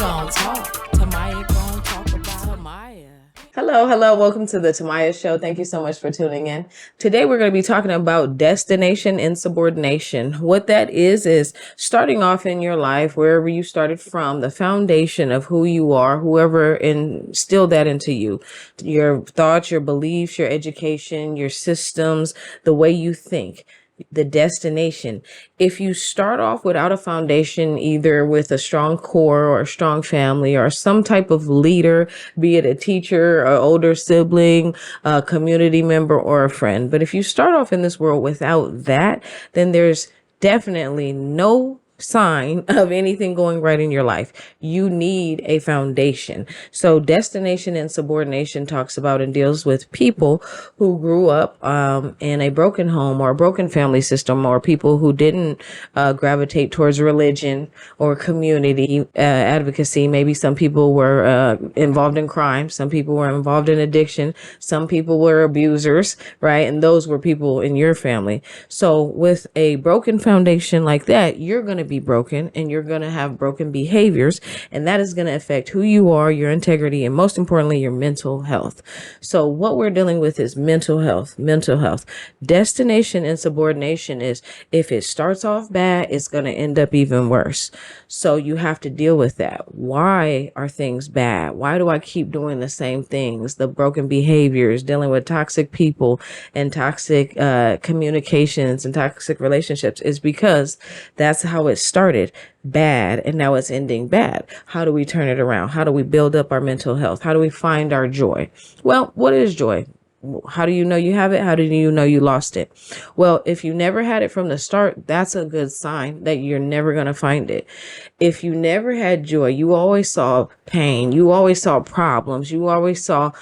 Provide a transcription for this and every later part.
gon' talk. Tamaya gon' talk about Tamaya. Hello. Welcome to the Tamaya Show. Thank you so much for tuning in. Today, we're going to be talking about destination insubordination. What that is starting off in your life, wherever you started from, the foundation of who you are, whoever instilled that into you, your thoughts, your beliefs, your education, your systems, the way you think. The destination. If you start off without a foundation, either with a strong core or a strong family or some type of leader, be it a teacher, an older sibling, a community member, or a friend. But if you start off in this world without that, then there's definitely no sign of anything going right in your life. You need a foundation. So destination insubordination talks about and deals with people who grew up in a broken home or a broken family system, or people who didn't gravitate towards religion or community advocacy. Maybe some people were involved in crime. Some people were involved in addiction. Some people were abusers, right? And those were people in your family. So with a broken foundation like that, you're going to be broken and you're going to have broken behaviors, and that is going to affect who you are, your integrity, and most importantly, your mental health. So what we're dealing with is mental health. Destination insubordination is, if it starts off bad, it's going to end up even worse. So you have to deal with that. Why are things bad? Why do I keep doing the same things? The broken behaviors, dealing with toxic people and toxic communications and toxic relationships, is because that's how it started bad and now it's ending bad. How do we turn it around? How do we build up our mental health? How do we find our joy? Well, what is joy? How do you know you have it? How do you know you lost it? Well, if you never had it from the start, that's a good sign that you're never going to find it. If you never had joy, you always saw pain, you always saw problems, you always saw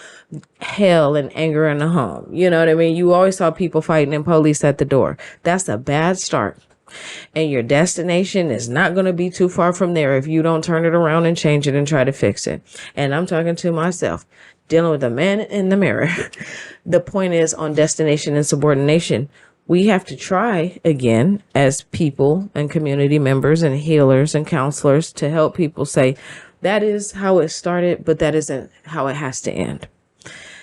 hell and anger in the home. You know what I mean? You always saw people fighting and police at the door. That's a bad start. And your destination is not going to be too far from there if you don't turn it around and change it and try to fix it. And I'm talking to myself, dealing with the man in the mirror. The point is, on destination insubordination, we have to try again as people and community members and healers and counselors to help people say, that is how it started, but that isn't how it has to end.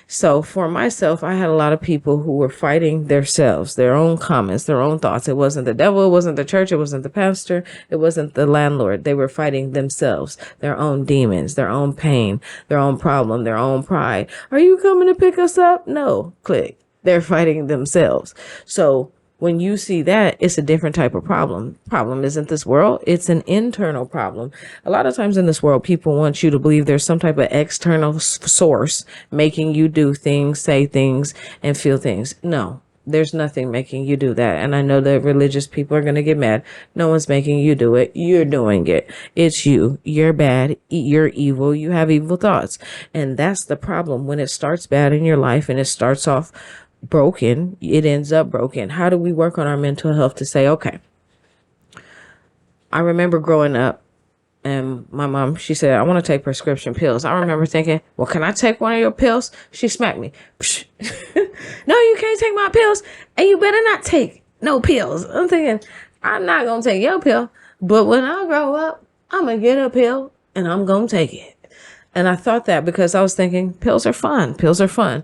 So for myself, I had a lot of people who were fighting themselves, their own comments, their own thoughts. It wasn't the devil, it wasn't the church, it wasn't the pastor, it wasn't the landlord. They were fighting themselves, their own demons, their own pain, their own problem, their own pride. Are you coming to pick us up? No, click. They're fighting themselves. So when you see that, it's a different type of problem. Problem isn't this world. It's an internal problem. A lot of times in this world, people want you to believe there's some type of external source making you do things, say things, and feel things. No, there's nothing making you do that. And I know that religious people are going to get mad. No one's making you do it. You're doing it. It's you. You're bad. You're evil. You have evil thoughts. And that's the problem. When it starts bad in your life and it starts off broken, it ends up broken. How do we work on our mental health to say, okay, I remember growing up and my mom, she said, I want to take prescription pills. I remember thinking, well, can I take one of your pills? She smacked me. No, you can't take my pills, and you better not take no pills. I'm thinking, I'm not going to take your pill, but when I grow up, I'm going to get a pill and I'm going to take it. And I thought that because I was thinking pills are fun. Pills are fun.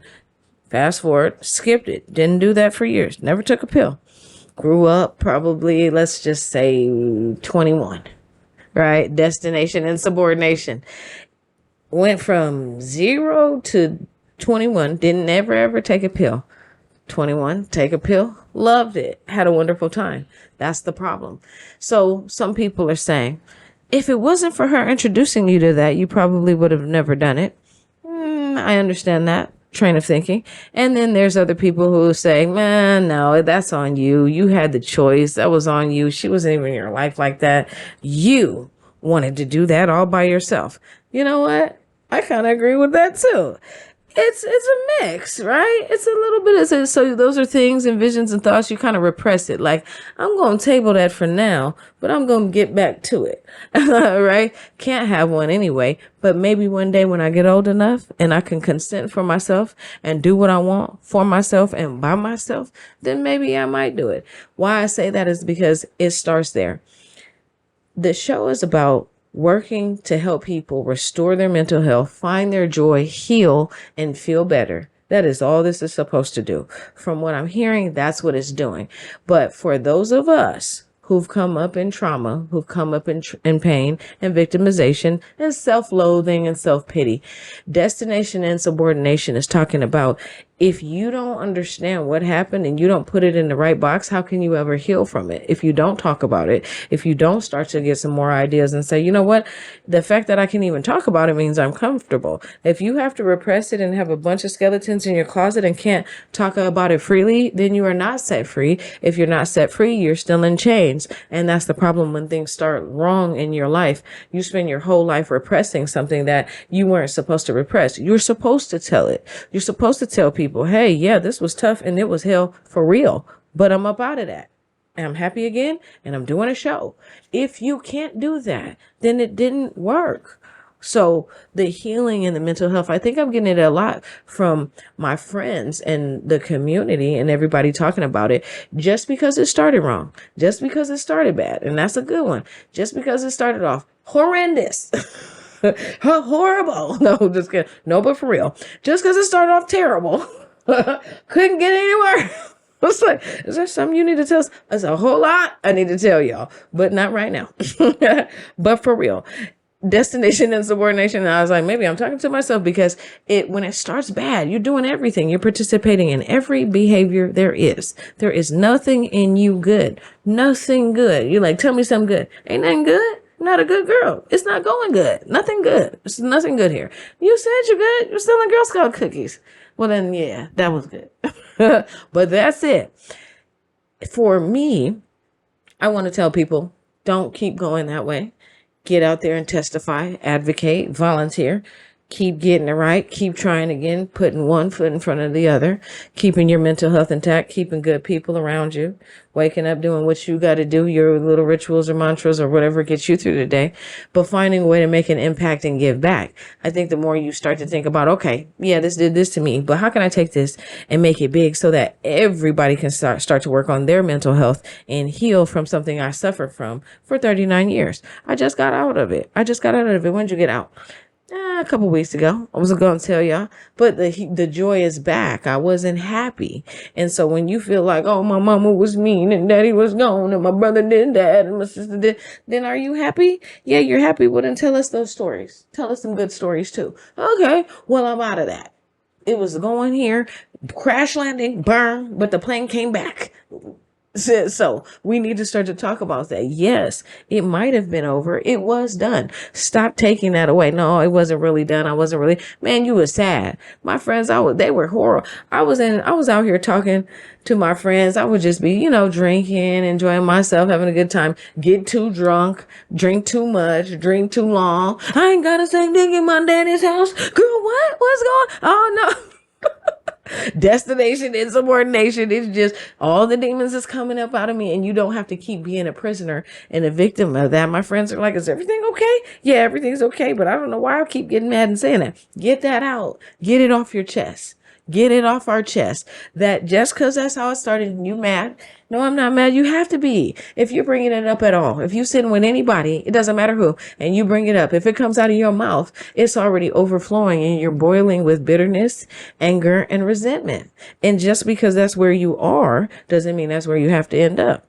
Fast forward, skipped it. Didn't do that for years. Never took a pill. Grew up probably, let's just say 21, right? Destination insubordination. Went from 0 to 21. Didn't ever take a pill. 21, take a pill. Loved it. Had a wonderful time. That's the problem. So some people are saying, if it wasn't for her introducing you to that, you probably would have never done it. I understand that train of thinking. And then there's other people who say, man, no, that's on you. You had the choice. That was on you. She wasn't even in your life like that. You wanted to do that all by yourself. You know what? I kind of agree with that too. It's a mix, right? It's a little bit of, so those are things and visions and thoughts. You kind of repress it. Like, I'm going to table that for now, but I'm going to get back to it, right? Can't have one anyway, but maybe one day when I get old enough and I can consent for myself and do what I want for myself and by myself, then maybe I might do it. Why I say that is because it starts there. The show is about working to help people restore their mental health, find their joy, heal, and feel better. That is all this is supposed to do. From what I'm hearing, that's what it's doing. But for those of us who've come up in trauma, who've come up in pain and victimization and self-loathing and self-pity, destination insubordination is talking about if you don't understand what happened and you don't put it in the right box, how can you ever heal from it? If you don't talk about it, if you don't start to get some more ideas and say, you know what, the fact that I can even talk about it means I'm comfortable. If you have to repress it and have a bunch of skeletons in your closet and can't talk about it freely, then you are not set free. If you're not set free, you're still in chains. And that's the problem when things start wrong in your life. You spend your whole life repressing something that you weren't supposed to repress. You're supposed to tell it. You're supposed to tell people, hey, yeah, this was tough and it was hell for real, but I'm up out of that. And I'm happy again and I'm doing a show. If you can't do that, then it didn't work. So the healing and the mental health, I think I'm getting it a lot from my friends and the community and everybody talking about it just because it started wrong, just because it started bad. And that's a good one. Just because it started off horrendous. Horrible. No, just kidding. No, but for real. Just because it started off terrible, couldn't get anywhere. It's like, is there something you need to tell us? There's a whole lot I need to tell y'all, but not right now. But for real. Destination insubordination. And I was like, maybe I'm talking to myself because when it starts bad, you're doing everything. You're participating in every behavior there is. There is nothing in you good. Nothing good. You're like, tell me something good. Ain't nothing good. Not a good girl. It's not going good. Nothing good. It's nothing good here. You said you're good. You're selling Girl Scout cookies. Well, then, yeah, that was good. But that's it. For me, I want to tell people, don't keep going that way. Get out there and testify, advocate, volunteer. Keep getting it right. Keep trying again, putting one foot in front of the other, keeping your mental health intact, keeping good people around you, waking up, doing what you got to do, your little rituals or mantras or whatever gets you through the day, but finding a way to make an impact and give back. I think the more you start to think about, okay, yeah, this did this to me, but how can I take this and make it big so that everybody can start to work on their mental health and heal from something I suffered from for 39 years. I just got out of it. When did you get out? A couple weeks ago. I wasn't going to tell y'all, but the joy is back. I wasn't happy. And so when you feel like, oh, my mama was mean and daddy was gone and my brother did that and my sister did, then are you happy? Yeah, you're happy. Well, then tell us those stories. Tell us some good stories too. Okay. Well, I'm out of that. It was going here, crash landing, burn, but the plane came back. So we need to start to talk about that. Yes, it might have been over. It was done. Stop taking that away. No, it wasn't really done. I wasn't really, man, you were sad. My friends, they were horrible. I was out here talking to my friends. I would just be, drinking, enjoying myself, having a good time, get too drunk, drink too much, drink too long. I ain't got a same thing in my daddy's house. Girl, what? What's going? Oh no. Destination insubordination. It's just all the demons is coming up out of me, and you don't have to keep being a prisoner and a victim of that. My friends are like, is everything okay? Yeah, everything's okay, but I don't know why I keep getting mad and saying that. Get that out. Get it off your chest. Get it off our chest. That just because that's how it started and you mad. No, I'm not mad. You have to be. If you're bringing it up at all, if you're sitting with anybody, it doesn't matter who, and you bring it up, if it comes out of your mouth, it's already overflowing and you're boiling with bitterness, anger, and resentment. And just because that's where you are doesn't mean that's where you have to end up.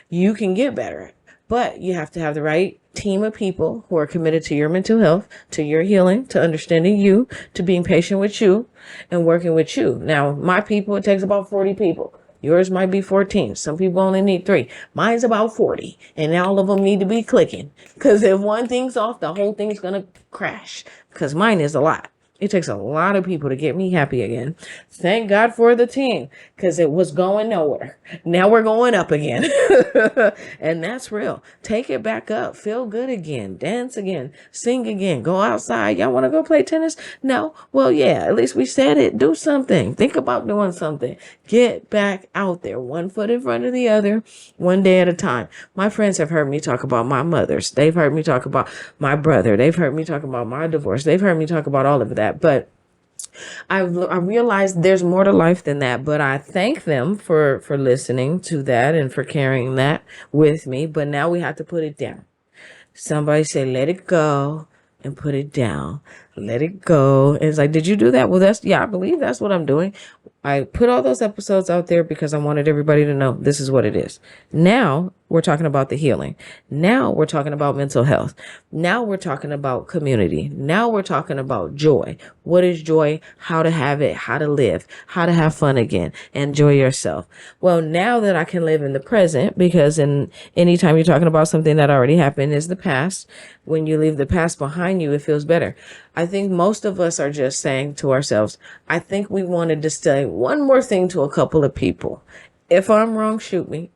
You can get better, but you have to have the right team of people who are committed to your mental health, to your healing, to understanding you, to being patient with you and working with you. Now, my people, it takes about 40 people. Yours might be 14. Some people only need 3. Mine's about 40. And all of them need to be clicking. Because if one thing's off, the whole thing's going to crash. Because mine is a lot. It takes a lot of people to get me happy again. Thank God for the team, because it was going nowhere. Now we're going up again. And that's real. Take it back up. Feel good again. Dance again. Sing again. Go outside. Y'all want to go play tennis? No? Well, yeah, at least we said it. Do something. Think about doing something. Get back out there. One foot in front of the other, one day at a time. My friends have heard me talk about my mothers. They've heard me talk about my brother. They've heard me talk about my divorce. They've heard me talk about all of that. But I realized there's more to life than that, but I thank them for listening to that and for carrying that with me. But now we have to put it down. Somebody say, let it go and put it down. Let it go. And it's like, did you do that? Well, I believe that's what I'm doing. I put all those episodes out there because I wanted everybody to know this is what it is. Now we're talking about the healing. Now we're talking about mental health. Now we're talking about community. Now we're talking about joy. What is joy? How to have it, how to live, how to have fun again, enjoy yourself. Well, now that I can live in the present, because anytime you're talking about something that already happened is the past, when you leave the past behind you, it feels better. I think most of us are just saying to ourselves, I think we wanted to say one more thing to a couple of people. If I'm wrong, shoot me.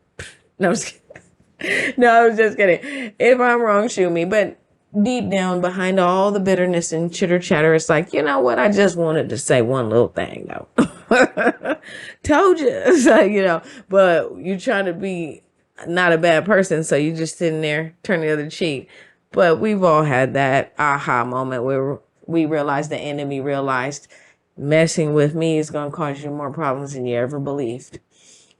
No, I was kidding. No, I was just kidding. If I'm wrong, shoot me. But deep down behind all the bitterness and chitter chatter, it's like, you know what? I just wanted to say one little thing though. Told you. It's like, but you're trying to be not a bad person. So you just sitting there, turn the other cheek. But we've all had that aha moment where we realized the enemy realized messing with me is going to cause you more problems than you ever believed.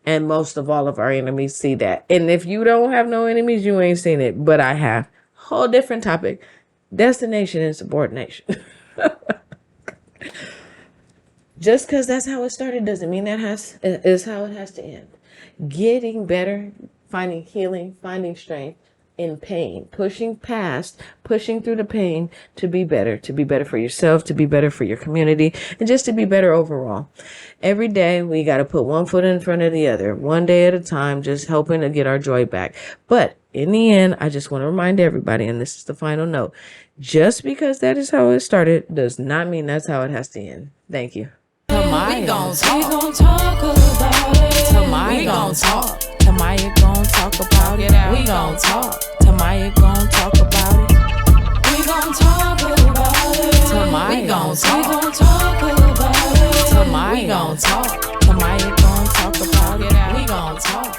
And most of all of our enemies see that. And if you don't have no enemies, you ain't seen it. But I have. Whole different topic. Destination and subordination. Just because that's how it started doesn't mean that is how it has to end. Getting better, finding healing, finding strength in pain, pushing through the pain to be better for yourself, to be better for your community, and just to be better overall. Every day we got to put one foot in front of the other, one day at a time, just hoping to get our joy back. But in the end, I just want to remind everybody, and this is the final note, just because that is how it started does not mean that's how it has to end. Thank you. We gon' talk about it. We gon' talk. Tamaya gon' talk about it. We gon' talk. Tamaya gon' talk about it. We gon' talk about it. Tamaya gon' talk about it. Tamaya gon' talk. Tamaya gon' talk about it. We gon' talk.